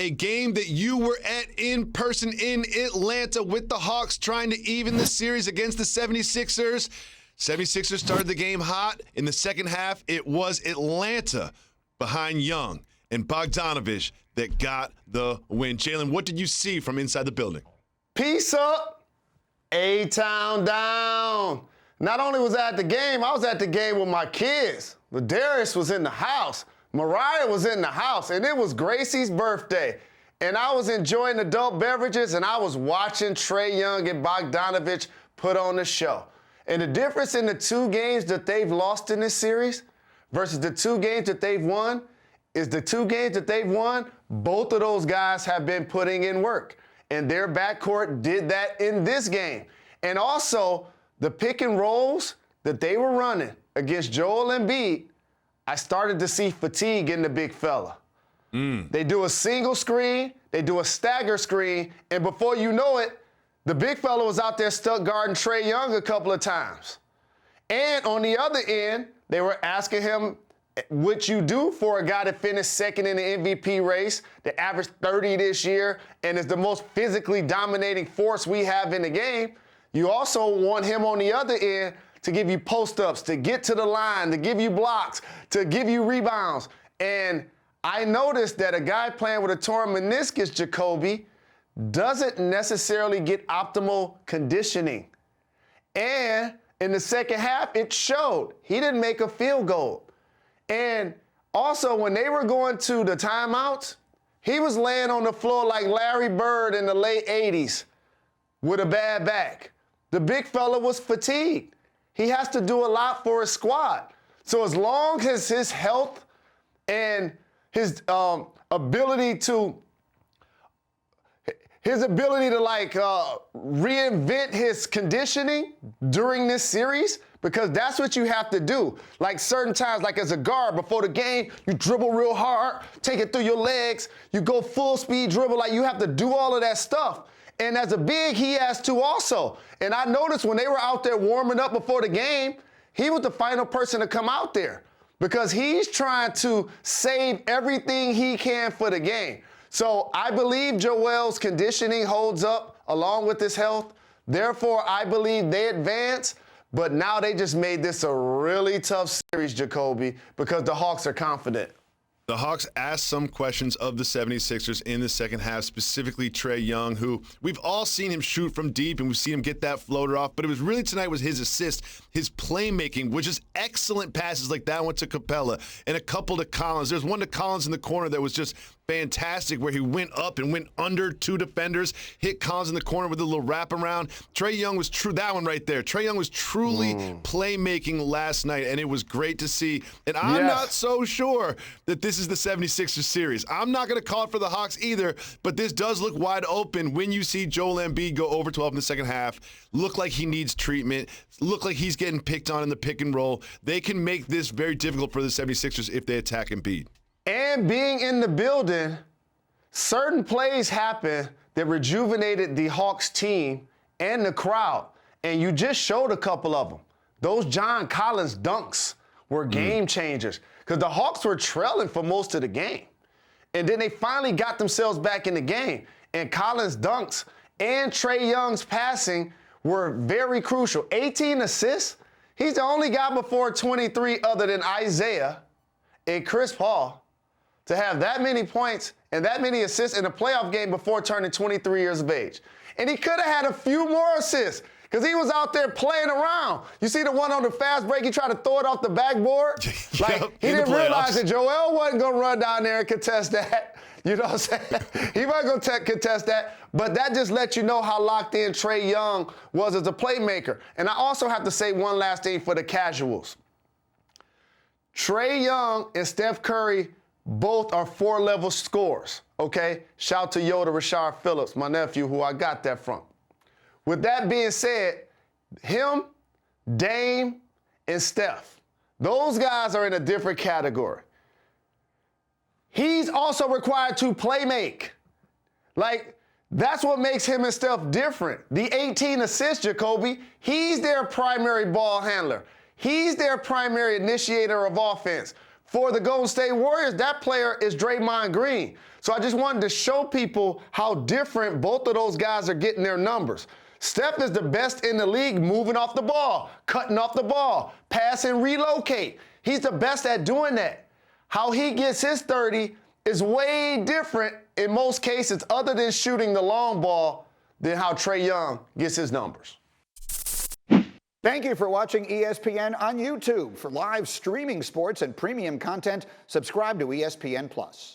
a game that you were at in person in Atlanta with the Hawks trying to even the series against the 76ers. 76ers started the game hot. In the second half, it was Atlanta behind Young and Bogdanovich that got the win. Jalen, what did you see from inside the building? Peace up, A-Town down. Not only was I at the game, I was at the game with my kids. Ladarius was in the house. Mariah was in the house, and it was Gracie's birthday. And I was enjoying adult beverages, and I was watching Trae Young and Bogdanovich put on the show. And the difference in the two games that they've lost in this series versus the two games that they've won is the two games that they've won, both of those guys have been putting in work. And their backcourt did that in this game. And also, the pick and rolls that they were running against Joel Embiid, I started to see fatigue in the big fella. They do a single screen, they do a stagger screen, and before you know it, the big fella was out there stuck guarding Trae Young a couple of times. And on the other end, they were asking him what you do for a guy that finished second in the MVP race, that averaged 30 this year, and is the most physically dominating force we have in the game. You also want him on the other end to give you post-ups, to get to the line, to give you blocks, to give you rebounds. And I noticed that a guy playing with a torn meniscus, Jacoby, doesn't necessarily get optimal conditioning. And in the second half, it showed. He didn't make a field goal. And also, when they were going to the timeouts, he was laying on the floor like Larry Bird in the late 80s with a bad back. The big fella was fatigued. He has to do a lot for his squad. So as long as his health and his ability to reinvent his conditioning during this series, because that's what you have to do. Like certain times, like as a guard before the game, you dribble real hard, take it through your legs, you go full speed dribble, like you have to do all of that stuff. And as a big, he has to also. And I noticed when they were out there warming up before the game, he was the final person to come out there because he's trying to save everything he can for the game. So I believe Joel's conditioning holds up along with his health. Therefore, I believe they advance. But now they just made this a really tough series, Jacoby, because the Hawks are confident. The Hawks asked some questions of the 76ers in the second half, specifically Trae Young, who we've all seen him shoot from deep and we've seen him get that floater off, but it was really tonight was his assist, his playmaking, which is excellent passes like that one to Capella and a couple to Collins. There's one to Collins in the corner that was just fantastic where he went up and went under two defenders, hit Collins in the corner with a little wraparound. Trae Young was true, that one right there. Trae Young was truly playmaking last night, and it was great to see. And I'm not so sure that this is the 76ers series. I'm not going to call it for the Hawks either, but this does look wide open when you see Joel Embiid go over 12 in the second half, look like he needs treatment, look like he's getting picked on in the pick and roll. They can make this very difficult for the 76ers if they attack Embiid. And being in the building, certain plays happened that rejuvenated the Hawks team and the crowd. And you just showed a couple of them. Those John Collins dunks were game changers because the Hawks were trailing for most of the game. And then they finally got themselves back in the game. And Collins' dunks and Trae Young's passing were very crucial. 18 assists. He's the only guy before 23 other than Isaiah and Chris Paul to have that many points and that many assists in a playoff game before turning 23 years of age. And he could have had a few more assists because he was out there playing around. You see the one on the fast break, he tried to throw it off the backboard? Like, he didn't realize that Joel wasn't going to run down there and contest that. You know what I'm saying? He wasn't going to contest that. But that just lets you know how locked in Trae Young was as a playmaker. And I also have to say one last thing for the casuals. Trae Young and Steph Curry both are four-level scorers, okay? Shout to Yoda Rashard Phillips, my nephew, who I got that from. With that being said, him, Dame, and Steph, those guys are in a different category. He's also required to play make. Like, that's what makes him and Steph different. The 18 assists, Jacoby, he's their primary ball handler. He's their primary initiator of offense. for the Golden State Warriors, that player is Draymond Green. So I just wanted to show people how different both of those guys are getting their numbers. Steph is the best in the league moving off the ball, cutting off the ball, pass and relocate. He's the best at doing that. How he gets his 30 is way different in most cases, other than shooting the long ball, than how Trae Young gets his numbers. Thank you for watching ESPN on YouTube. For live streaming sports and premium content, subscribe to ESPN+.